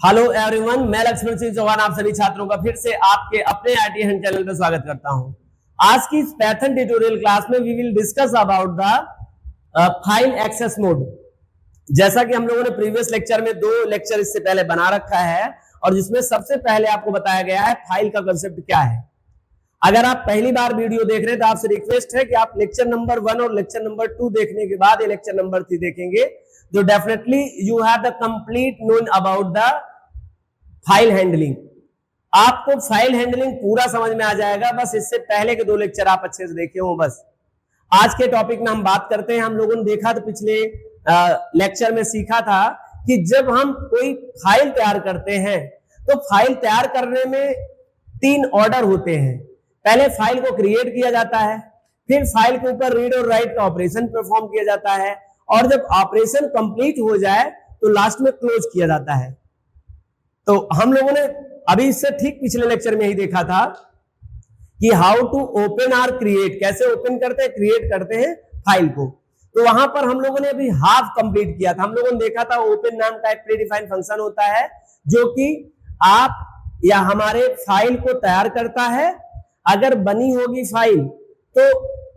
Hello everyone, मैं लक्ष्मण सिंह चौहान आप सभी छात्रों का फिर से आपके अपने आईटी हंट चैनल पर स्वागत करता हूं। आज की इस पैथन ट्यूटोरियल क्लास में we will discuss about the file access mode. जैसा कि हम लोगों ने प्रीवियस लेक्चर में 2 लेक्चर इससे पहले बना रखा है और जिसमें सबसे पहले आपको बताया गया है फाइल का कंसेप्ट क्या है। अगर आप पहली बार वीडियो देख रहे हैं तो आपसे रिक्वेस्ट है कि आप लेक्चर नंबर 1 और लेक्चर नंबर 2 देखने के बाद ये लेक्चर नंबर 3 देखेंगे, जो definitely you have the complete known about the file handling. आपको फाइल हैंडलिंग पूरा समझ में आ जाएगा, बस इससे पहले के 2 लेक्चर आप अच्छे से देखे हो। बस आज के टॉपिक में हम बात करते हैं। हम लोगों ने देखा था पिछले लेक्चर में सीखा था कि जब हम कोई फाइल तैयार करते हैं तो फाइल तैयार करने में 3 ऑर्डर होते हैं। पहले फाइल को क्रिएट किया जाता है, फिर फाइल के ऊपर रीड और राइट का ऑपरेशन परफॉर्म किया जाता है और जब ऑपरेशन कंप्लीट हो जाए तो लास्ट में क्लोज किया जाता है। तो हम लोगों ने अभी इससे ठीक पिछले लेक्चर में ही देखा था कि how to open or create, कैसे ओपन करते हैं, क्रिएट करते हैं फाइल को। तो वहां पर हम लोगों ने अभी हाफ कंप्लीट किया था। हम लोगों ने देखा था ओपन नाम का एक प्रीडिफाइंड फंक्शन होता है जो कि आप या हमारे फाइल को तैयार करता है। अगर बनी होगी फाइल तो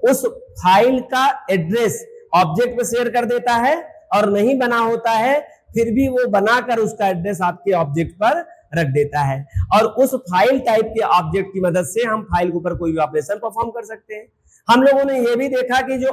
उस फाइल का एड्रेस ऑब्जेक्ट पे शेयर कर देता है और नहीं बना होता है फिर भी वो बनाकर उसका एड्रेस आपके ऑब्जेक्ट पर रख देता है। और उस फाइल टाइप के ऑब्जेक्ट की मदद से हम फाइल के ऊपर कोई भी ऑपरेशन परफॉर्म कर सकते हैं। हम लोगों ने ये भी देखा कि जो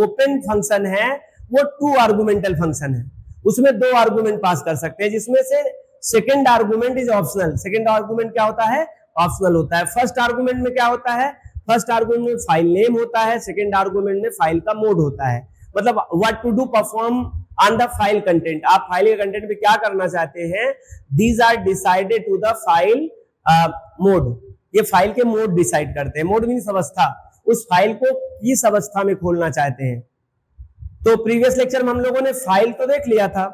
ओपन फंक्शन है वो 2 आर्गुमेंटल फंक्शन है, उसमें 2 आर्गुमेंट पास कर सकते हैं, जिसमें से second argument is optional. Second argument क्या होता है? ऑप्शनल होता है। फर्स्ट आर्गुमेंट में क्या होता है? फर्स्ट आर्गुमेंट में फाइल नेम होता है, सेकेंड आर्गुमेंट में फाइल का मोड होता है। मतलब what to do perform on the file content, आप फाइल के कंटेंट में क्या करना चाहते हैं, these are decided to the file mode. ये फाइल के मोड डिसाइड करते हैं। मोड मीन्स अवस्था, उस फाइल को किस अवस्था में खोलना चाहते हैं। तो प्रीवियस लेक्चर में हम लोगों ने फाइल तो देख लिया था,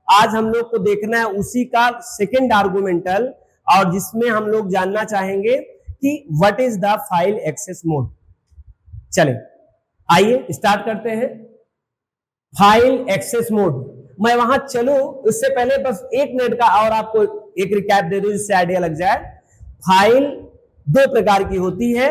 आज हम लोग को देखना है उसी का सेकेंड आर्गुमेंटल, और जिसमें हम लोग जानना चाहेंगे कि what is the file access mode. चलें आइए स्टार्ट करते हैं। फाइल एक्सेस मोड, मैं वहां चलूं उससे पहले बस 1 मिनट का और आपको एक रिकैप दे दूं जिससे आइडिया लग जाए। फाइल 2 प्रकार की होती है,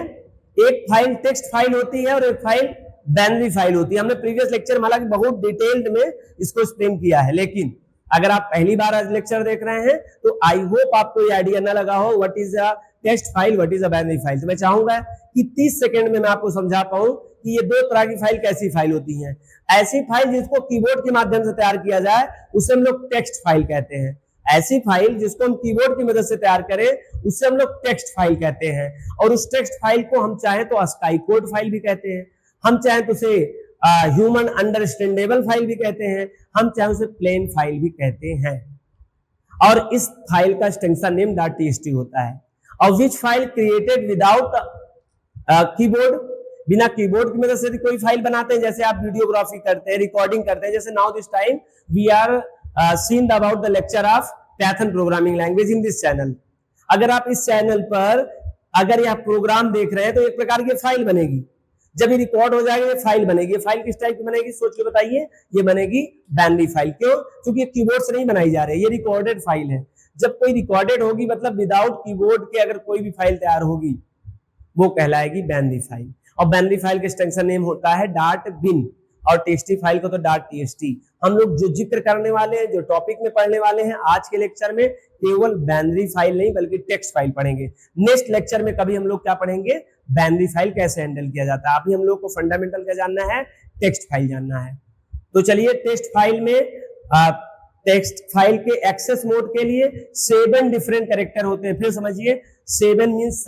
एक फाइल टेक्स्ट फाइल होती है और एक फाइल बाइनरी फाइल होती है। हमने प्रीवियस लेक्चर में हालांकि बहुत डिटेल्ड में इसको एक्सप्लेन किया है, लेकिन अगर आप पहली बार आज लेक्चर देख रहे हैं तो आई होप आपको ये आइडिया ना लगा हो what is a text file, what is a binary file. तो मैं चाहूंगा कि 30 सेकंड में मैं आपको समझा पाऊं कि ये 2 तरह की फाइल कैसी फाइल होती हैं। ऐसी फाइल जिसको कीबोर्ड के माध्यम से तैयार किया जाए उसे हम लोग टेक्स्ट फाइल कहते हैं। ऐसी फाइल जिसको हम कीबोर्ड की मदद से तैयार करें उससे हम लोग टेक्स्ट फाइल कहते हैं। और उस टेक्स्ट फाइल को हम चाहें तो अस्काई कोड फाइल भी कहते हैं, हम चाहें तो उसे ह्यूमन अंडरस्टैंडेबल फाइल भी कहते हैं, हम चाहे उसे प्लेन फाइल भी कहते हैं। और इस फाइल का एक्सटेंशन नेम .txt होता है। और विच फाइल क्रिएटेड विदाउट कीबोर्ड, बिना कीबोर्ड की मदद से कोई फाइल बनाते हैं, जैसे आप वीडियोग्राफी करते हैं, रिकॉर्डिंग करते हैं। जैसे now this time we are seen about the lecture of Python programming language in this channel. अगर आप इस चैनल पर अगर यह प्रोग्राम देख रहे हैं तो एक प्रकार की फाइल बनेगी। जब ये रिकॉर्ड हो जाएगा ये फाइल बनेगी। फाइल किस टाइप की बनेगी सोच के बताइए? ये बनेगी बाइनरी फाइल। क्यों? क्योंकि ये कीबोर्ड से नहीं बनाई जा रही है, ये रिकॉर्डेड फाइल है। जब कोई रिकॉर्डेड होगी मतलब विदाउट कीबोर्ड के अगर कोई भी फाइल तैयार होगी वो कहलाएगी बाइनरी फाइल। और बाइनरी फाइल का एक्सटेंशन नेम होता है .bin और टेक्स्टी फाइल को तो .txt। हम लोग जो जिक्र करने वाले हैं, जो टॉपिक में पढ़ने वाले हैं आज के लेक्चर में, केवल बाइनरी फाइल नहीं बल्कि टेक्स्ट फाइल पढ़ेंगे। नेक्स्ट लेक्चर में कभी हम लोग क्या पढ़ेंगे? बाइनरी फाइल कैसे हैंडल किया जाता है। अभी हम लोग को फंडामेंटल क्या जानना है? टेक्स्ट फाइल जानना है। तो चलिए टेक्स्ट फाइल में टेक्स्ट फाइल के एक्सेस मोड के लिए 7 डिफरेंट कैरेक्टर होते हैं। फिर समझिए 7 मींस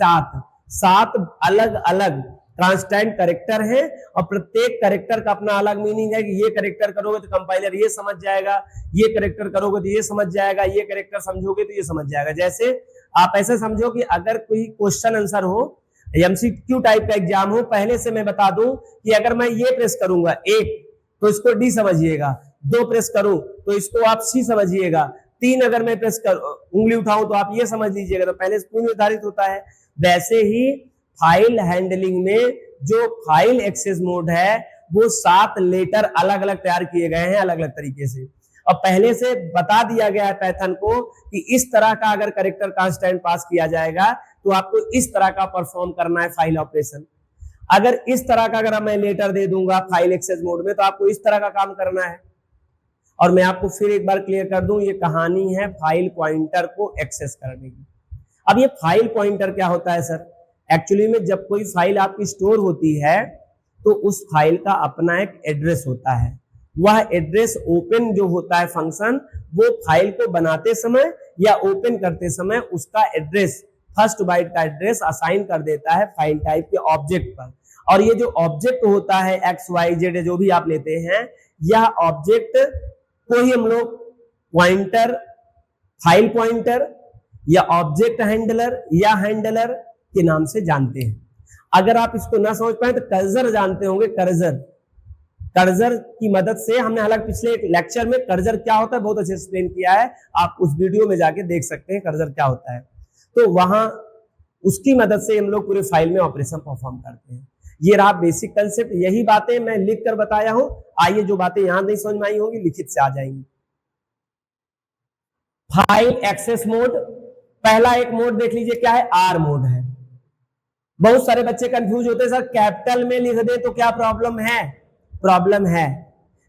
7 अलग अलग ट्रांसटेंट कैरेक्टर है और प्रत्येक कैरेक्टर का अपना अलग मीनिंग है कि ये कैरेक्टर करोगे तो कंपाइलर ये समझ जाएगा, ये कैरेक्टर करोगे तो ये समझ जाएगा, ये कैरेक्टर समझोगे तो ये समझ जाएगा। जैसे आप ऐसे समझो कि अगर कोई क्वेश्चन आंसर हो, एमसीक्यू टाइप का एग्जाम हो, पहले से मैं बता दूं कि अगर मैं ये प्रेस करूंगा 1 तो इसको डी समझिएगा, 2 प्रेस करूं तो इसको आप सी समझिएगा, 3 अगर मैं प्रेस कर उंगली उठाऊं तो आप ये समझ लीजिएगा। तो पहले से पूर्व निर्धारित होता है। वैसे ही फाइल हैंडलिंग में जो फाइल एक्सेस मोड है वो 7 लेटर अलग अलग तैयार किए गए हैं अलग अलग तरीके से। और पहले से बता दिया गया है पाइथन को कि इस तरह का अगर कैरेक्टर कांस्टेंट पास किया जाएगा तो आपको इस तरह का परफॉर्म करना है फाइल ऑपरेशन। अगर इस तरह का अगर मैं लेटर दे दूंगा फाइल एक्सेस मोड में तो आपको इस तरह का काम करना है। और मैं आपको फिर एक बार क्लियर कर दूं, ये कहानी है फाइल पॉइंटर को एक्सेस करने की। अब ये फाइल पॉइंटर क्या होता है सर? एक्चुअली में जब कोई फाइल आपकी स्टोर होती है तो उस फाइल का अपना एक एड्रेस होता है। वह एड्रेस ओपन जो होता है फंक्शन, वो फाइल को बनाते समय या ओपन करते समय उसका एड्रेस, फर्स्ट बाइट का एड्रेस असाइन कर देता है फाइल टाइप के ऑब्जेक्ट पर। और ये जो ऑब्जेक्ट होता है एक्स वाई जेड जो भी आप लेते हैं, यह ऑब्जेक्ट को ही हम लोग पॉइंटर, फाइल पॉइंटर या ऑब्जेक्ट हैंडलर या हैंडलर के नाम से जानते हैं। अगर आप इसको ना समझ पाए तो कर्सर जानते होंगे, कर्सर, कर्सर की मदद से हमने हालांकि पिछले एक लेक्चर में कर्सर क्या होता है बहुत अच्छे एक्सप्लेन किया है, आप उस वीडियो में जाके देख सकते हैं कर्सर क्या होता है। तो वहां उसकी मदद से हम लोग पूरे फाइल में ऑपरेशन परफॉर्म करते हैं। ये रहा बेसिक कंसेप्ट, यही बातें मैं लिख कर बताया हूं। आइए जो बातें यहां नहीं समझ में आई होंगी लिखित से आ जाएंगी। फाइल एक्सेस मोड, पहला एक मोड देख लीजिए क्या है, आर मोड है। बहुत सारे बच्चे कंफ्यूज होते हैं सर कैपिटल में लिख दे तो क्या प्रॉब्लम है? प्रॉब्लम है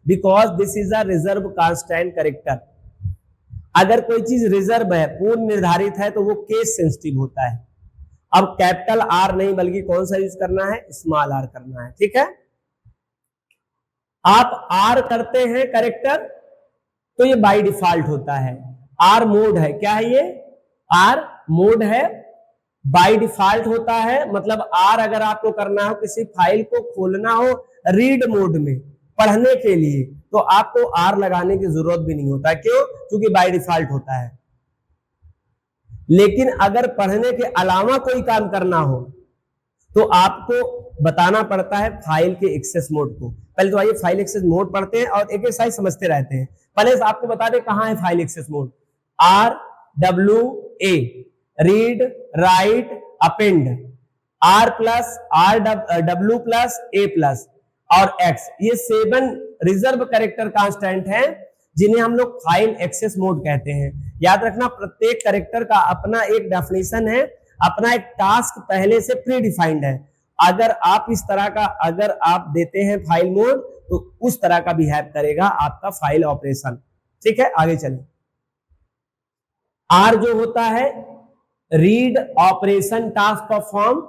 because this is a reserve constant character. अगर कोई चीज रिजर्व है, पूर्व निर्धारित है, तो वो केस सेंसिटिव होता है। अब कैपिटल आर नहीं बल्कि कौन सा यूज करना है, स्मॉल आर करना है। ठीक है, आप आर करते हैं कैरेक्टर तो ये बाय डिफॉल्ट होता है। आर मोड है, क्या है ये? आर मोड है, बाय डिफॉल्ट होता है। मतलब आर अगर आपको करना हो, किसी फाइल को खोलना हो रीड मोड में पढ़ने के लिए, तो आपको आर लगाने की जरूरत भी नहीं होता है। क्यों? क्योंकि बाय डिफॉल्ट होता है। लेकिन अगर पढ़ने के अलावा कोई काम करना हो तो आपको बताना पड़ता है फाइल के एक्सेस मोड को। पहले तो आइए फाइल एक्सेस मोड पढ़ते हैं और एक एक साइज समझते रहते हैं। पहले आपको बता दें कहां है file access mode. R W A, read, write, append, R plus, R W plus, A plus और एक्स, ये 7 रिजर्व कैरेक्टर कांस्टेंट हैं जिन्हें हम लोग फाइल एक्सेस मोड कहते हैं। याद रखना प्रत्येक कैरेक्टर का अपना एक डेफिनेशन है, अपना एक टास्क पहले से प्री डिफाइंड है। अगर आप इस तरह का अगर आप देते हैं फाइल मोड तो उस तरह का बिहेव करेगा आपका फाइल ऑपरेशन। ठीक है, आगे चलें। आर जो होता है रीड ऑपरेशन टास्क परफॉर्म,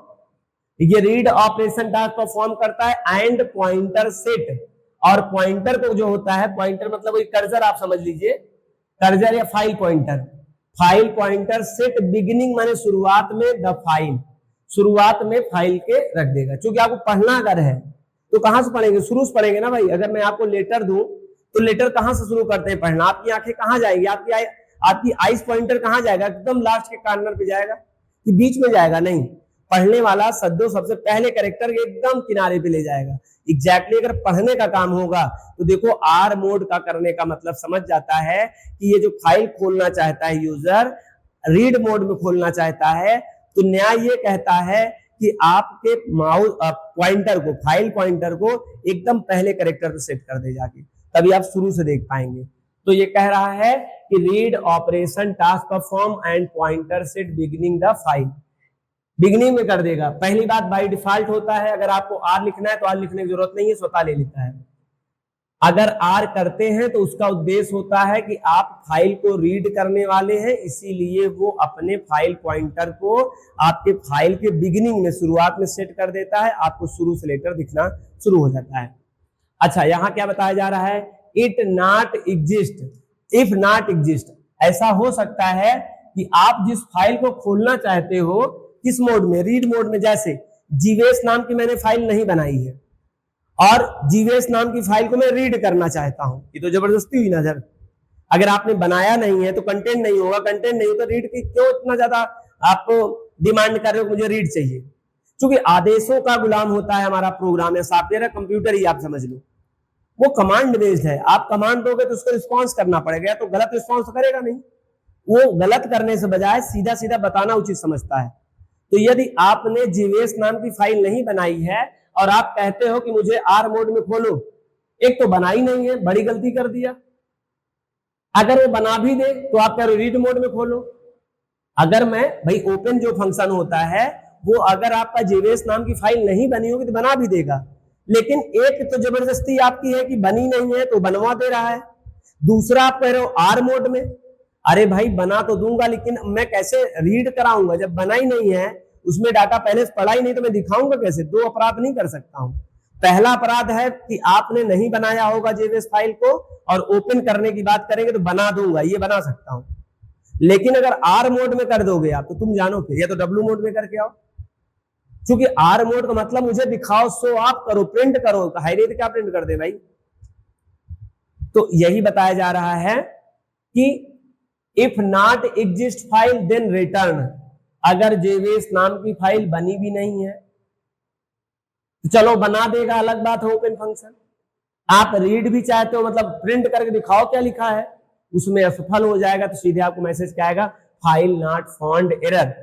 ये रीड ऑपरेशन टास्क परफॉर्म करता है एंड पॉइंटर सेट। और पॉइंटर को जो होता है, पॉइंटर मतलब वही कर्सर आप समझ लीजिए, कर्सर या file pointer. File pointer set beginning माने शुरुआत में द फाइल, शुरुआत में फाइल के रख देगा। क्योंकि आपको पढ़ना अगर है तो कहां से पढ़ेंगे? शुरू से पढ़ेंगे ना भाई। अगर मैं आपको लेटर दूं तो लेटर कहां से शुरू करते हैं पढ़ना? आपकी आंखें कहां जाएंगी? आपकी आइस पॉइंटर कहां जाएगा? एकदम लास्ट के कॉर्नर पे जाएगा कि बीच में जाएगा? नहीं, पढ़ने वाला सद्दो सबसे पहले कैरेक्टर के एकदम किनारे पे ले जाएगा। एग्जैक्टली अगर पढ़ने का काम होगा तो देखो आर मोड का करने का मतलब समझ जाता है कि ये जो फाइल खोलना चाहता है यूजर, रीड मोड में खोलना चाहता है, तो न्याय ये कहता है कि आपके माउस पॉइंटर को, फाइल पॉइंटर को एकदम पहले कैरेक्टर पे सेट कर दे जाके, तभी आप शुरू से देख पाएंगे। तो ये कह रहा है कि read operation task perform and pointer set beginning the file, beginning में कर देगा। पहली बात बाय डिफॉल्ट होता है, अगर आपको आर लिखना है तो आर लिखने की जरूरत नहीं है, स्वतः ले लेता है। अगर आर करते हैं तो उसका उद्देश्य होता है कि आप फाइल को रीड करने वाले हैं, इसीलिए वो अपने फाइल पॉइंटर को आपके फाइल के बिगिनिंग में, शुरुआत में सेट कर देता है, आपको शुरू से लेकर दिखना शुरू हो जाता है। अच्छा, यहां क्या बताया जा रहा है? It not exist, if not exist. ऐसा हो सकता है कि आप जिस फाइल को खोलना चाहते हो, किस मोड में? रीड मोड में। जैसे जीवेश नाम की मैंने फाइल नहीं बनाई है और जीवेश नाम की फाइल को मैं रीड करना चाहता हूं, ये तो जबरदस्ती हुई नजर। अगर आपने बनाया नहीं है तो कंटेंट नहीं होगा, कंटेंट नहीं होगा, रीड की क्यों इतना ज्यादा आप डिमांड कर रहे हो मुझे रीड चाहिए? क्योंकि आदेशों का गुलाम होता है हमारा प्रोग्राम या सॉफ्टवेयर है, कंप्यूटर ही आप समझ लो, वो कमांड बेस्ड है। आप कमांड दोगे तो उसको रिस्पॉन्स करना पड़ेगा, तो गलत रिस्पॉन्स करेगा नहीं, वो गलत करने से बजाय सीधा सीधा बताना उचित समझता है। तो यदि आपने जीवेश नाम की फाइल नहीं बनाई है और आप कहते हो कि मुझे आर मोड में खोलो, एक तो बनाई नहीं है, बड़ी गलती कर दिया। अगर वो बना भी दे तो आप कह रीड मोड में खोलो। अगर मैं भाई ओपन जो फंक्शन होता है वो अगर आपका जेवीएस नाम की फाइल नहीं बनी होगी तो बना भी देगा, लेकिन एक तो जबरदस्ती आपकी है कि बनी नहीं है तो बनवा दे रहा है, दूसरा आप कह रहे हो आर मोड में। अरे भाई बना तो दूंगा लेकिन मैं कैसे रीड कराऊंगा जब बना ही नहीं है, उसमें डाटा पहले से पढ़ा ही नहीं तो मैं दिखाऊंगा कैसे? दो अपराध नहीं कर सकता हूं। पहला अपराध है कि आपने नहीं बनाया होगा जेवीएस फाइल को, और ओपन करने की बात करेंगे तो बना दूंगा, ये बना सकता हूं। लेकिन अगर आर मोड में कर दोगे आप तो तुम जानो फिर, या तो डब्ल्यू मोड में करके आओ, क्योंकि आर मोड का मतलब मुझे दिखाओ, शो ऑफ करो, प्रिंट करो। हाईरेट क्या प्रिंट कर दे भाई? तो यही बताया जा रहा है कि if not exist file then return. अगर जेवीएस नाम की फाइल बनी भी नहीं है तो चलो बना देगा, अलग बात है ओपन फंक्शन। आप रीड भी चाहते हो, मतलब प्रिंट करके दिखाओ क्या लिखा है, उसमें असफल हो जाएगा तो सीधे आपको मैसेज क्या आएगा? File not found error.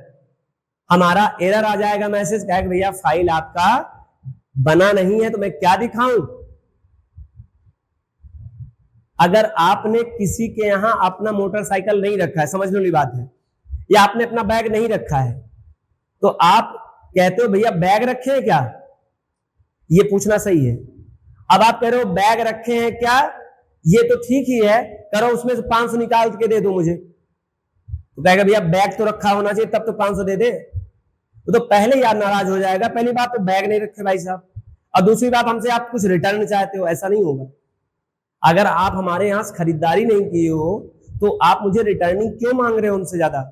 हमारा एरर आ जाएगा मैसेज क्या है? भैया फाइल आपका बना नहीं है। तो मैं क्या दिखाऊं? अगर आपने किसी के यहां अपना मोटरसाइकिल नहीं रखा है, समझ लो बात है, या आपने अपना बैग नहीं रखा है, तो आप कहते हो भैया बैग रखे हैं क्या? ये पूछना सही है। अब आप कह रहे हो बैग रखे हैं क्या, ये तो ठीक ही है, करो उसमें से 500 निकाल के दे दो मुझे। तो कहेगा भैया बैग तो रखा होना चाहिए तब तो 500 दे दे। तो पहले यार नाराज हो जाएगा। पहली बात तो बैग नहीं रखे भाई साहब, और दूसरी बात हमसे आप कुछ रिटर्न चाहते हो, ऐसा नहीं होगा। अगर आप हमारे यहां खरीदारी नहीं किए हो तो आप मुझे रिटर्निंग क्यों मांग रहे हो उनसे ज्यादा?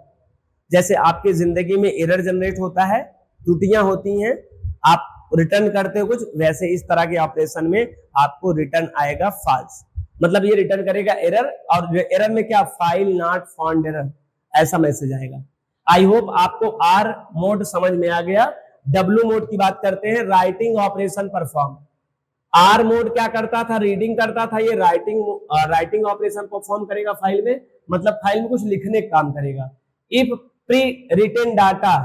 जैसे आपके जिंदगी में एरर जनरेट होता है, त्रुटियां होती हैं, आप रिटर्न करते हो कुछ, वैसे इस तरह के ऑपरेशन में आपको रिटर्न आएगा फॉल्स। मतलब ये रिटर्न करेगा एरर, और एरर में क्या? फाइल नॉट फाउंड एरर, ऐसा मैसेज आएगा। आई होप आपको आर मोड समझ में आ गया। डब्ल्यू मोड की बात करते हैं, writing operation perform. Are mode क्या करता था? रीडिंग करता था, ये राइटिंग ऑपरेशन परफॉर्म करेगा फाइल में, मतलब फाइल में कुछ लिखने का काम करेगा। इफ प्री रिटेन डाटा,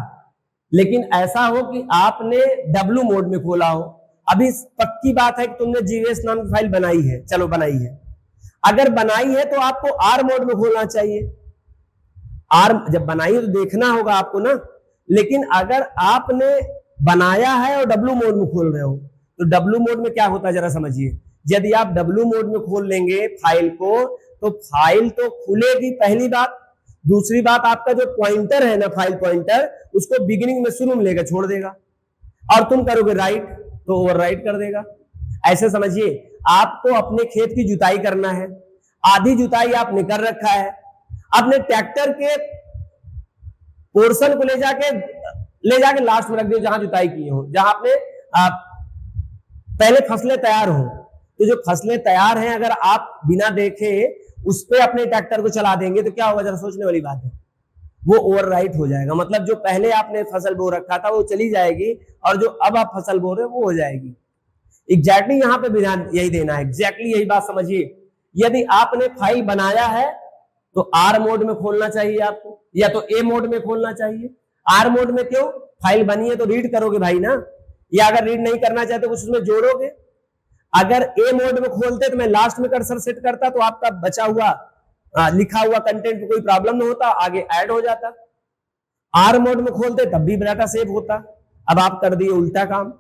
लेकिन ऐसा हो कि आपने डब्ल्यू मोड में खोला हो। अभी पक्की बात है कि तुमने जीवीएस नाम की फाइल बनाई है, चलो बनाई है, अगर बनाई है तो आपको आर मोड में खोलना चाहिए। आर जब बनाई है तो देखना होगा आपको ना। लेकिन अगर आपने बनाया है और डब्ल्यू मोड में खोल रहे हो तो डब्ल्यू मोड में क्या होता है जरा समझिए। यदि आप डब्ल्यू मोड में खोल लेंगे फाइल को तो फाइल तो खुलेगी, पहली बात। दूसरी बात, आपका जो पॉइंटर है ना, फाइल पॉइंटर, उसको बिगिनिंग में शुरू में लेकर छोड़ देगा, और तुम करोगे राइट तो ओवरराइट कर देगा। ऐसे समझिए, आपको अपने खेत की जुताई करना है, आधी जुताई आपने कर रखा है, अपने ट्रैक्टर के पोर्शन को ले जाके लास्ट में रख दियो जहां जुताई की हो, जहां आपने पहले फसलें तैयार हो। तो जो फसलें तैयार हैं अगर आप बिना देखे उस पे अपने ट्रैक्टर को चला देंगे तो क्या होगा? जरा सोचने वाली बात है, वो ओवरराइट हो जाएगा। मतलब जो पहले आपने फसल बो रखा था वो चली जाएगी, और जो अब आप फसल बो रहे हो वो हो जाएगी। एग्जैक्टली यहां पे ध्यान यही देना है, एग्जैक्टली यही बात समझिए। यदि आपने फाइल बनाया है तो आर मोड में खोलना चाहिए आपको, या तो ए मोड में खोलना चाहिए। आर मोड में क्यों? फाइल बनी है तो रीड करोगे भाई ना, या अगर रीड नहीं करना चाहते कुछ उसमें जोड़ोगे। अगर ए मोड में खोलते तो मैं लास्ट में कर्सर सेट करता तो आपका बचा हुआ लिखा हुआ कंटेंट कोई प्रॉब्लम नहीं होता, आगे ऐड हो जाता। आर मोड में खोलते तब भी डाटा सेव होता। अब आप कर दिए उल्टा काम।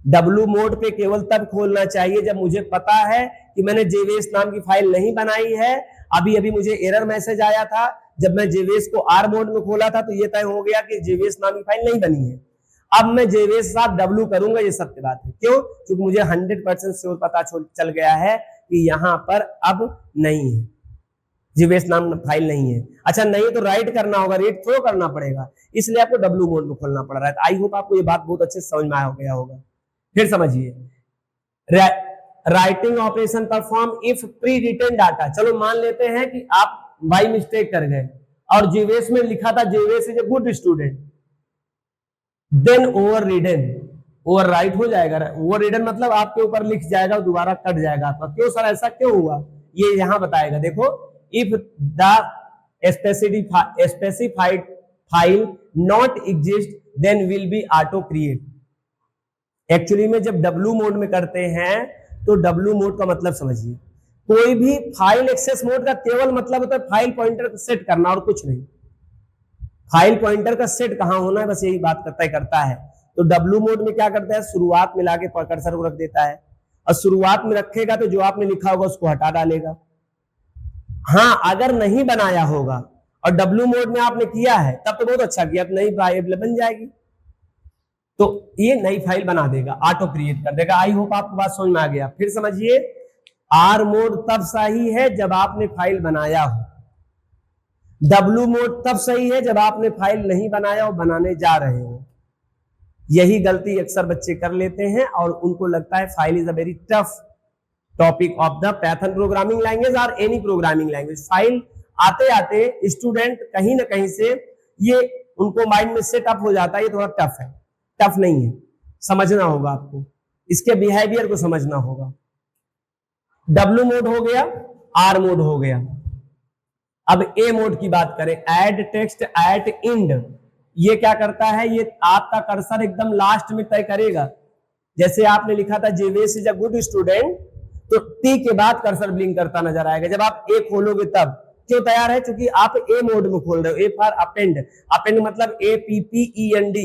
डब्ल्यू मोड पे केवल तब खोलना चाहिए जब मुझे पता है कि मैंने जेवीएस नाम की फाइल नहीं बनाई है। अभी अभी मुझे एरर मैसेज आया था, जब मैं जेवीएस को आर मोड में खोला था तो ये तय हो गया कि जेवीएस नाम की फाइल नहीं बनी है। अब मैं जेवीएस साथ डब्ल्यू करूंगा, ये सत्य बात है। क्यों? क्योंकि मुझे 100% श्योर पता चल गया है कि यहां पर अब नहीं है, जेवीएस नाम फाइल नहीं है। अच्छा नहीं तो राइट करना होगा, रीड थ्रो करना पड़ेगा, इसलिए आपको डब्ल्यू मोड में खोलना पड़ रहा है। आई होप आपको ये बात बहुत अच्छे से समझ में आ गया होगा। फिर समझिए, writing operation perform if pre written data. चलो मान लेते हैं कि आप बाई मिस्टेक कर गए और जेवीएस में लिखा था JVS is a good student, then over written, over write हो जाएगा। ओवर रिडन मतलब आपके ऊपर लिख जाएगा, दोबारा कट जाएगा आपका। क्यों सर, ऐसा क्यों हुआ? ये यहां बताएगा, देखो। If the specified file not exist then will be auto create. Actually में जब डब्ल्यू मोड में करते हैं तो डब्ल्यू मोड का मतलब समझिए, कोई भी फाइल एक्सेस मोड का केवल मतलब होता है फाइल पॉइंटर को सेट करना और कुछ नहीं। फाइल पॉइंटर का सेट कहां होना है बस यही बात करता है। तो डब्ल्यू मोड में क्या करता है, शुरुआत में लाके कर्सर को रख देता है, और शुरुआत में रखेगा तो जो आपने लिखा होगा उसको हटा डालेगा। हाँ, अगर नहीं बनाया होगा और डब्ल्यू मोड में आपने किया है तब तो बहुत अच्छा किया, तो नई फाइल बन जाएगी, तो ये नई फाइल बना देगा, ऑटो क्रिएट कर देगा। आई होप आपको बात समझ में आ गया। फिर समझिए, आर मोड तब सही है जब आपने फाइल बनाया हो, डब्ल्यू मोड तब सही है जब आपने फाइल नहीं बनाया और बनाने जा रहे हो। यही गलती अक्सर बच्चे कर लेते हैं और उनको लगता है file is a very tough topic of the Python programming language और एनी प्रोग्रामिंग लैंग्वेज। फाइल आते आते स्टूडेंट कहीं ना कहीं से ये उनको माइंड में सेटअप हो जाता है ये थोड़ा टफ है। टफ नहीं है, समझना होगा आपको, इसके बिहेवियर को समझना होगा। डब्ल्यू मोड हो गया, आर मोड हो गया। अब ए मोड की बात करें, ऐड टेक्स्ट एट इंड। ये क्या करता है, ये आपका कर्सर एकदम लास्ट में तय करेगा। जैसे आपने लिखा था जेवेस इज अ गुड स्टूडेंट, तो टी के बाद कर्सर ब्लिंक करता नजर आएगा। जब आप ए खोलोगे तब क्यों तैयार है, क्योंकि आप ए मोड में खोल रहे हो। ए फॉर अपेंड, अपेंड मतलब APPEND।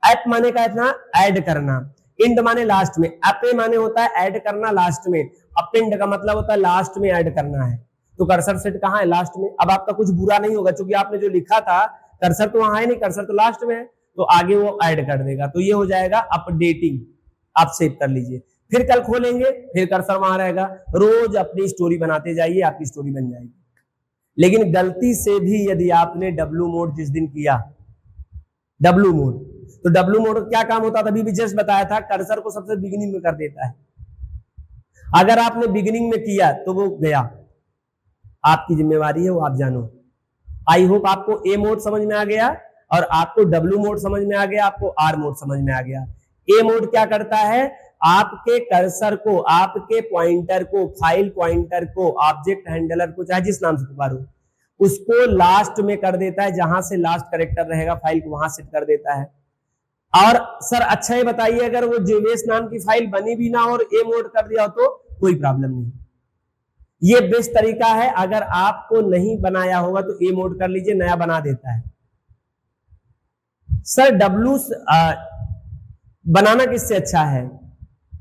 एप माने का इतना ऐड करना, इंड माने लास्ट में, अपे माने होता है ऐड करना लास्ट में, अपेंड का मतलब होता है लास्ट में ऐड करना है। तो कर्सर सेट कहां है, लास्ट में। अब आपका कुछ बुरा नहीं होगा, क्योंकि आपने जो लिखा था कर्सर तो वहां है नहीं, कर्सर तो लास्ट में है, तो आगे वो ऐड कर देगा। तो ये हो जाएगा अपडेटिंग। आप सेव कर लीजिए, फिर कल खोलेंगे फिर कर्सर वहां रहेगा। रोज अपनी स्टोरी बनाते जाइए, आपकी स्टोरी बन जाएगी। लेकिन गलती से भी यदि आपने डब्ल्यू मोड जिस दिन किया, डब्ल्यू मोड, तो डब्ल्यू मोड क्या काम होता था अभी भी जस्ट बताया था, कर्सर को सबसे बिगिनिंग में कर देता है। अगर आपने बिगिनिंग में किया तो वो गया, आपकी जिम्मेवारी है, वो आप जानो। आई होप आपको ए मोड समझ में आ गया और आपको डब्ल्यू मोड समझ में आ गया, आपको आर मोड समझ में आ गया। ए मोड क्या करता है, आपके कर्सर को, आपके पॉइंटर को, फाइल पॉइंटर को, ऑब्जेक्ट हैंडलर को, चाहे जिस नाम से पुकारो, उसको लास्ट में कर देता है। जहां से लास्ट कैरेक्टर रहेगा फाइल को वहां सेट कर देता है। और सर अच्छा ये बताइए, अगर वो जेवेस नाम की फाइल बनी भी ना और ए मोड कर दिया हो तो कोई प्रॉब्लम नहीं। ये बेस्ट तरीका है। अगर आपको नहीं बनाया होगा तो ए मोड कर लीजिए, नया बना देता है। सर डब्ल्यू बनाना किससे अच्छा है,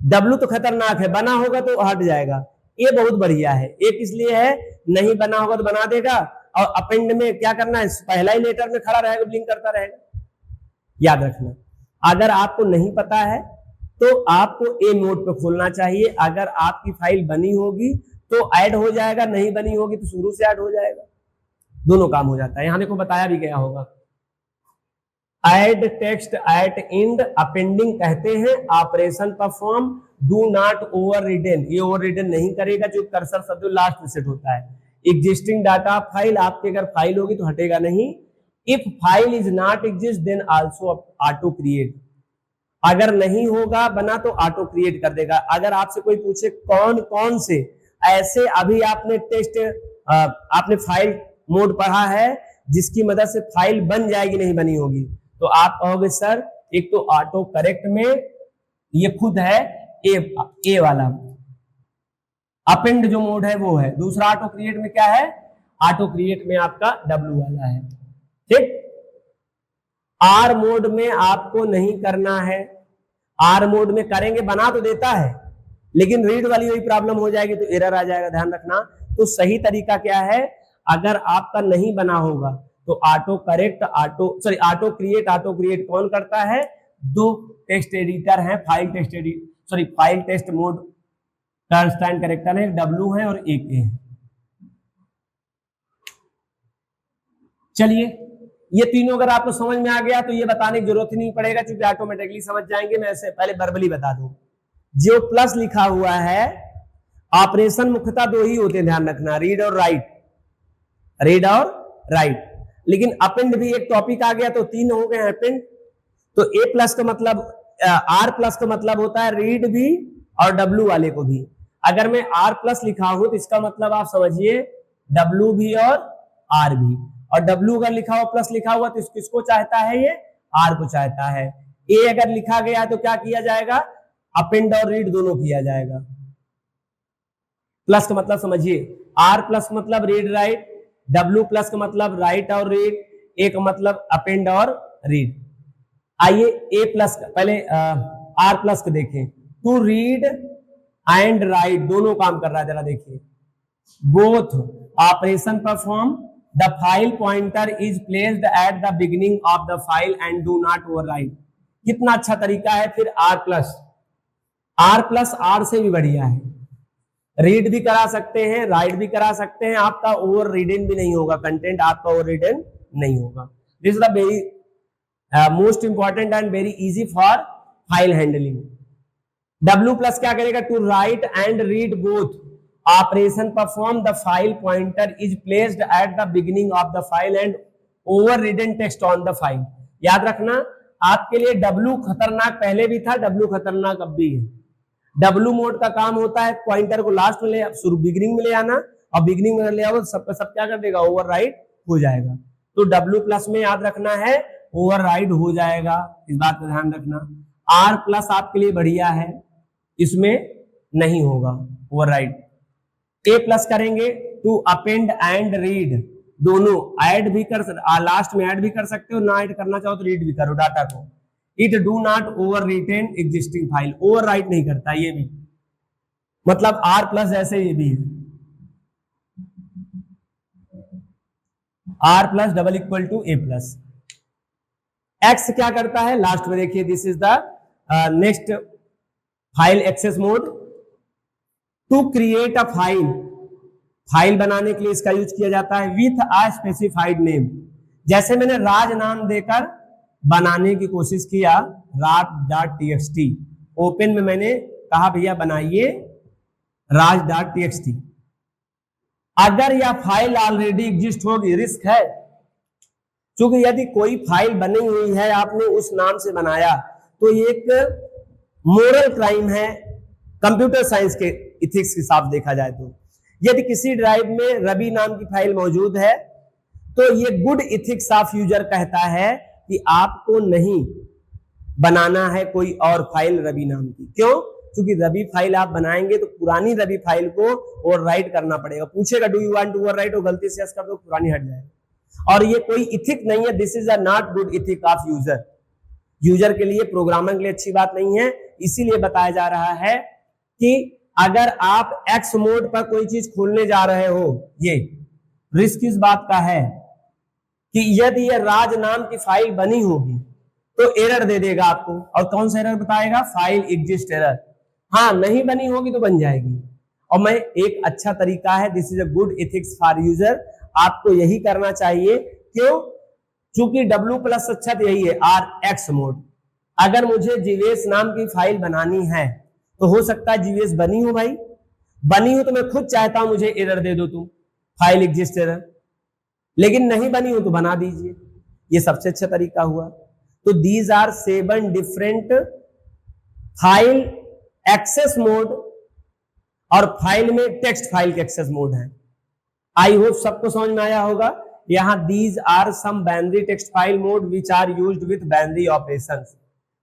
डब्ल्यू तो खतरनाक है, बना होगा तो हट जाएगा। ए बहुत बढ़िया है। ए किस लिए है, नहीं बना होगा तो बना देगा, और अपेंड में क्या करना है, पहला ही लेटर में खड़ा रहेगा, ब्लिंक करता रहेगा। याद रखना, अगर आपको नहीं पता है तो आपको ए मोड पे खोलना चाहिए। अगर आपकी फाइल बनी होगी तो ऐड हो जाएगा, नहीं बनी होगी तो शुरू से ऐड हो जाएगा, दोनों काम हो जाता है। यहां देखो बताया भी गया होगा। Add text at end appending कहते हैं operation perform, do not overwritten. ये ओवर रिडन नहीं करेगा, जो कर्सर शब्द लास्ट में सेट होता है। एग्जिस्टिंग डाटा फाइल, आपके अगर फाइल होगी तो हटेगा नहीं। If file is not exist then also auto create, अगर नहीं होगा बना तो ऑटो क्रिएट कर देगा। अगर आपसे कोई पूछे कौन कौन से ऐसे अभी आपने टेक्स्ट आपने फाइल मोड पढ़ा है जिसकी मदद से फाइल बन जाएगी नहीं बनी होगी, तो आप कहोगे सर एक तो ऑटो करेक्ट में ये खुद है ए वाला, अपेंड जो मोड है वो है। दूसरा ऑटो क्रिएट में क्या है, ऑटो क्रिएट में आपका डब्ल्यू वाला है। ठीक, आर मोड में आपको नहीं करना है। आर मोड में करेंगे बना तो देता है, लेकिन रीड वाली वही प्रॉब्लम हो जाएगी तो एरर आ जाएगा, ध्यान रखना। तो सही तरीका क्या है, अगर आपका नहीं बना होगा तो ऑटो करेक्ट, ऑटो क्रिएट कौन करता है, दो टेक्स्ट एडिटर है, file test mode constant character है, डब्ल्यू है और एक ए है। चलिए, ये तीनों अगर आपको समझ में आ गया तो ये बताने की जरूरत ही नहीं पड़ेगा, क्योंकि ऑटोमेटिकली समझ जाएंगे। मैं ऐसे पहले वर्बली बता दूं, जो प्लस लिखा हुआ है, ऑपरेशन मुख्यतः दो ही होते हैं, ध्यान रखना, रीड और राइट। लेकिन अपेंड भी एक टॉपिक आ गया तो तीन हो गए अपेंड। तो ए प्लस का मतलब, आर प्लस का मतलब होता है रीड भी और डब्ल्यू वाले को भी। अगर मैं आर प्लस लिखा हूं तो इसका मतलब आप समझिए डब्ल्यू भी और आर भी। और डब्ल्यू अगर लिखा हुआ प्लस लिखा हुआ तो किसको चाहता है, ये आर को चाहता है। ए अगर लिखा गया तो क्या किया जाएगा, अपेंड और रीड दोनों किया जाएगा। प्लस का मतलब समझिए, आर प्लस मतलब रीड राइट, डब्ल्यू प्लस का मतलब राइट और रीड, ए का मतलब अपेंड और रीड। आइए ए प्लस का पहले आर प्लस को देखें, टू रीड एंड राइट दोनों काम कर रहा है, जरा देखिए। Both operation perform, the file pointer is placed at the beginning of the file and do not overwrite. कितना अच्छा तरीका है। फिर आर प्लस आर से भी बढ़िया है, रीड भी करा सकते हैं, राइट भी करा सकते हैं, आपका ओवर रीडन भी नहीं होगा, कंटेंट आपका ओवर रीडन नहीं होगा। This is the very most important and very easy for file handling. W plus क्या करेगा, to write and read both operation perform, the file pointer is placed at the beginning of the file and overwritten text on the file. याद रखना आपके लिए W खतरनाक पहले भी था, डब्ल्यू खतरनाक अब भी है। डब्ल्यू मोड का काम होता है पॉइंटर को लास्ट में ले, शुरू बिगिनिंग में ले आना, और बिगिनिंग में ले आओ सब क्या कर देगा, ओवरराइट हो जाएगा। तो डब्ल्यू प्लस में याद रखना है ओवरराइड हो जाएगा, इस बात का ध्यान रखना। आर प्लस आपके लिए बढ़िया है, इसमें नहीं होगा ओवरराइड। ए प्लस करेंगे टू अपेंड एंड रीड, दोनों ऐड भी कर लास्ट में ऐड भी कर सकते हो, ना ऐड करना चाहो तो रीड भी करो डाटा को। It do not overwritten existing file, overwrite नहीं करता ये भी, मतलब आर प्लस जैसे ये भी है, R plus double equal to A plus. X क्या करता है लास्ट में देखिए, this is the next file access mode. To create a file, file बनाने के लिए इसका यूज किया जाता है विथ अ स्पेसिफाइड नेम। जैसे मैंने राज नाम देकर बनाने की कोशिश किया, राज.txt, ओपन में मैंने कहा भैया बनाइए राज.txt। अगर यह फाइल ऑलरेडी एग्जिस्ट होगी, रिस्क है, क्योंकि यदि कोई फाइल बनी हुई है आपने उस नाम से बनाया तो ये एक मोरल क्राइम है कंप्यूटर साइंस के इथिक्स के हिसाब देखा जाए तो। यदि किसी ड्राइव में रवि नाम की फाइल मौजूद है तो ये गुड इथिक्स ऑफ यूजर कहता है कि आपको नहीं बनाना है कोई और फाइल रवि नाम की। क्यों? क्योंकि रवि फाइल आप बनाएंगे तो पुरानी रवि फाइल को ओवरराइट करना पड़ेगा, पूछेगा do you want to overwrite, और गलती से यस कर दो पुरानी हट जाएगी, और ये कोई इथिक नहीं है। This is a not good ethic of user, user के लिए, प्रोग्रामर के लिए अच्छी बात नहीं है। इसीलिए बताया जा रहा है कि अगर आप एक्स मोड पर कोई चीज खोलने जा रहे हो, ये रिस्क इस बात का है कि यदि ये राज नाम की फाइल बनी होगी तो एरर दे देगा आपको, और कौन सा एरर बताएगा, फाइल एग्जिस्ट एरर। हाँ, नहीं बनी होगी तो बन जाएगी। और मैं एक अच्छा तरीका है, this is a good ethics for user, आपको यही करना चाहिए। क्यों? चूंकि डब्ल्यू प्लस अच्छा तो यही है, आर एक्स मोड। अगर मुझे जीवेश नाम की फाइल बनानी है तो हो सकता है जीवेश बनी हो, भाई बनी हो तो मैं खुद चाहता हूं मुझे एरर दे दो तुम, फाइल एग्जिस्ट एरर, लेकिन नहीं बनी हो तो बना दीजिए, ये सबसे अच्छा तरीका हुआ। तो these are 7 different file access mode, और फाइल में टेक्स्ट फाइल के एक्सेस मोड है। आई होप सबको समझ में आया होगा। यहां these are some binary text file mode which are used with binary operations.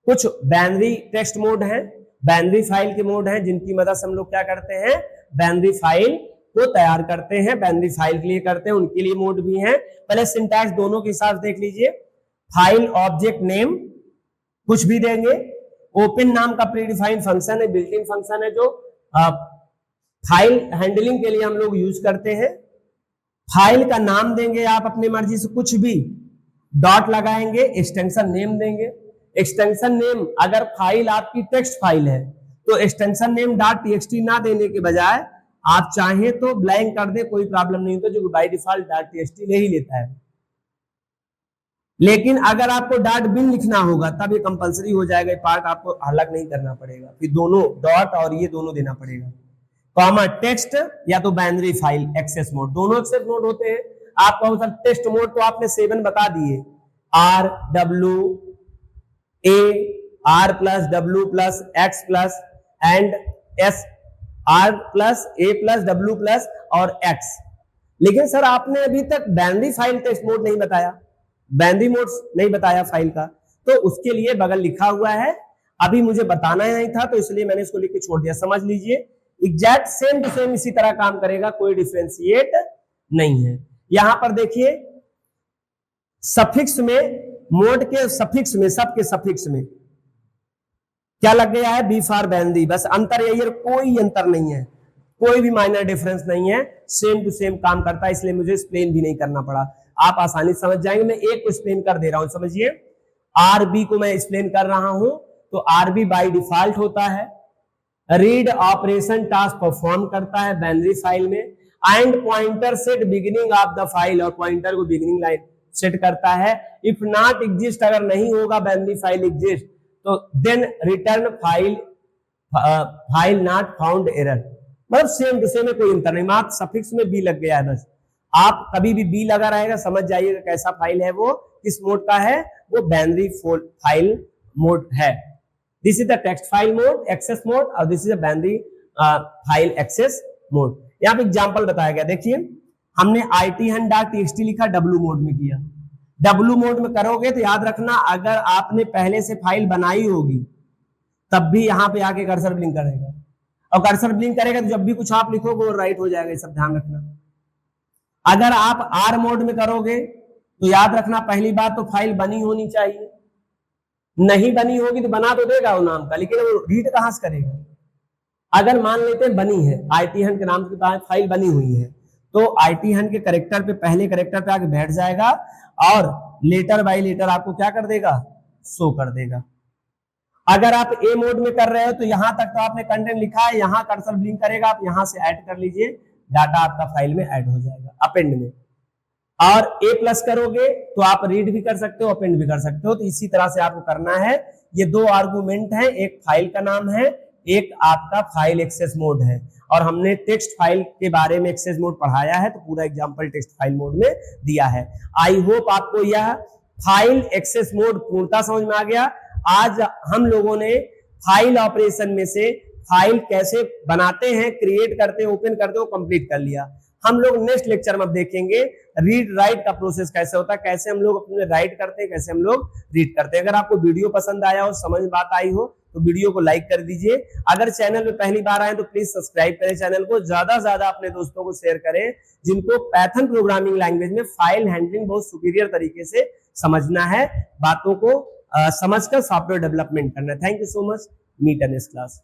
कुछ बाइनरी टेक्स्ट मोड हैं, बाइनरी फाइल के मोड हैं, जिनकी मदद से हम लोग क्या करते हैं, बाइनरी फाइल को तैयार करते हैं, बाइनरी फाइल के लिए करते हैं, उनके लिए मोड भी हैं। पहले सिंटैक्स दोनों के हिसाब से देख लीजिए। फाइल ऑब्जेक्ट नेम कुछ भी देंगे, ओपन नाम का प्रीडिफाइंड फंक्शन है, बिल्ट इन फंक्शन है जो फाइल हैंडलिंग के लिए हम लोग यूज करते हैं। फाइल का नाम देंगे आप अपनी मर्जी से कुछ भी, डॉट लगाएंगे, एक्सटेंशन नेम देंगे। एक्सटेंशन नेम अगर फाइल आपकी टेक्स्ट फाइल है तो एक्सटेंशन नेम .txt ना देने के बजाय आप चाहें तो ब्लैंक कर दे, कोई प्रॉब्लम नहीं होता, जो बाय डिफॉल्ट .txt ले ही लेता है। लेकिन अगर आपको .bin लिखना होगा तब ये कंपलसरी हो जाएगा, ये पार्ट आपको अलग नहीं करना पड़ेगा, फिर दोनों डॉट और ये दोनों देना पड़ेगा। कॉमा टेक्स्ट या तो बाइनरी फाइल एक्सेस मोड, दोनों एक्सेस मोड होते हैं। आप कहो सर टेक्स्ट मोड तो आपने 7 बता दिए, R W A, R plus W plus X plus and S, R plus A plus W plus और एक्स। लेकिन सर आपने अभी तक बाइनरी फाइल टेक्स्ट मोड नहीं बताया, बाइनरी मोड नहीं बताया फाइल का, तो उसके लिए बगल लिखा हुआ है, अभी मुझे बताना ही नहीं था तो इसलिए मैंने इसको लिख के छोड़ दिया। समझ लीजिए एग्जैक्ट सेम टू सेम इसी तरह काम करेगा, कोई डिफरेंशिएट नहीं है। यहां पर देखिए सफिक्स में, मोड के सफिक्स में, सब के सफिक्स में क्या लग गया है, बी फॉर बेंदी, बस अंतर यही है, कोई अंतर नहीं है, कोई भी माइनर डिफरेंस नहीं है, सेम टू सेम काम करता है, इसलिए मुझे एक्सप्लेन भी नहीं करना पड़ा, आप आसानी से समझ जाएंगे। मैं एक को एक्सप्लेन कर दे रहा हूं, समझिए। आरबी को मैं एक्सप्लेन कर रहा हूं, तो आरबी बाय डिफॉल्ट होता है, रीड ऑपरेशन टास्क परफॉर्म करता है बाइनरी फाइल में, and pointer set beginning of the file, और पॉइंटर को बिगिनिंग लाइन सेट करता है। इफ नॉट एग्जिस्ट, अगर नहीं होगा बाइनरी फाइल एग्जिस्ट, तो then return file not found error, मतलब सेम टू सेम है, कोई अंतर नहीं, मात्र सफिक्स में बी लग गया है बस। आप कभी भी बी लगा रहेगा, समझ जाइएगा कैसा फाइल है वो, किस मोड का है वो, बाइनरी फाइल मोड है। This is the text file mode access mode, और this is the binary file access mode. यहाँ पे एग्जांपल बताया गया, देखिए हमने ithun.txt लिखा, डब्ल्यू मोड में किया। डब्ल्यू मोड में करोगे तो याद रखना, अगर आपने पहले से फाइल बनाई होगी तब भी यहाँ पे आके कर्सर ब्लिंक करेगा, और कर्सर ब्लिंक करेगा तो जब भी कुछ आप लिखोगे वो राइट हो जाएगा, ये सब ध्यान रखना। अगर आप आर मोड में करोगे तो याद रखना, पहली बात तो फाइल बनी होनी चाहिए, नहीं बनी होगी तो बना तो देगा वो नाम का, लेकिन वो रीड कहां से करेगा। अगर मान लेते हैं बनी है, ithun के नाम की फाइल बनी हुई है, तो ithun के कैरेक्टर पे, पहले कैरेक्टर पे आके बैठ जाएगा, और लेटर बाय लेटर आपको क्या कर देगा, शो कर देगा। अगर आप ए मोड में कर रहे हो तो यहां तक तो आपने कंटेंट लिखा है, यहां कर्सर ब्लिंक करेगा, आप यहां से ऐड कर लीजिए, डाटा आपका फाइल में ऐड हो जाएगा अपेंड में। और ए प्लस करोगे तो आप रीड भी कर सकते हो, अपेंड भी कर सकते हो, तो इसी तरह से आपको करना है। ये दो आर्गुमेंट है, एक फाइल का नाम है, एक आपका फाइल एक्सेस मोड है, और हमने टेक्स्ट फाइल के बारे में एक्सेस मोड पढ़ाया है, तो पूरा एग्जांपल टेक्स्ट फाइल मोड में दिया है। आई होप आपको यह फाइल एक्सेस मोड पूर्णता समझ में आ गया। आज हम लोगों ने फाइल ऑपरेशन में से फाइल कैसे बनाते हैं, क्रिएट करते हैं, ओपन करते हैं, कंप्लीट कर लिया। हम लोग नेक्स्ट लेक्चर में अब देखेंगे रीड राइट का प्रोसेस कैसे होता है, कैसे हम लोग अपने राइट करते हैं, कैसे हम लोग रीड करते हैं। अगर आपको वीडियो पसंद आया हो, समझ बात आई हो, तो वीडियो को लाइक कर दीजिए। अगर चैनल में पहली बार आए तो प्लीज सब्सक्राइब करें चैनल को, ज्यादा से ज्यादा अपने दोस्तों को शेयर करें जिनको पाइथन प्रोग्रामिंग लैंग्वेज में फाइल हैंडलिंग बहुत सुपीरियर तरीके से समझना है, बातों को समझकर सॉफ्टवेयर डेवलपमेंट करना है। Thank you so much, meet in this class.